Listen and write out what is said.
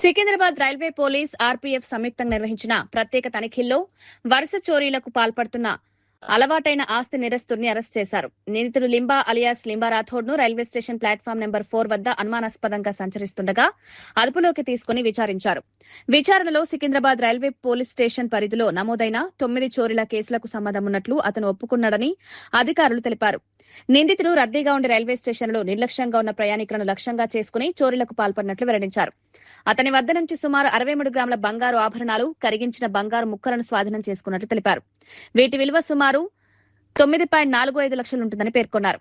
Secunderabad railway police RPF సంయుక్తంగా నిర్వహించిన ప్రత్యేక తనిఖీల్లో వరుస చోరీలకు పాల్పడుతున్న అలవాటైన ఆస్తి నిరస్తుడిని అరెస్ట్ చేశారు. నిందితుడు లింబా అలియాస్ లింబా రాథోడ్ ను రైల్వే స్టేషన్ ప్లాట్ఫామ్ నెంబర్ 4 వద్ద అనుమానాస్పదంగా సంచరిస్తుండగా అదుపులోకి తీసుకుని విచారించారు. విచారణలో సికింద్రాబాద్ రైల్వే పోలీస్ స్టేషన్ పరిధిలో నమోదైన 9 చోరీల కేసులకు సంబంధం ఉన్నట్లు అతను ఒప్పుకున్నాడని అధికారులు తెలిపారు. నిందితుడు రద్దీగా ఉండే రైల్వే స్టేషన్లో నిర్లక్ష్యంగా ఉన్న ప్రయాణికులను లక్ష్యంగా చేసుకుని చోరీలకు పాల్పడినట్లు వెల్లడించారు. అతని వద్ద నుంచి సుమారు 63 గ్రాముల బంగారు ఆభరణాలు, కరిగించిన బంగారు ముక్కలను స్వాధీనం చేసుకున్నట్లు తెలిపారు. వీటి విలువ సుమారు 9.45 లక్షలుంటుందని పేర్కొన్నారు.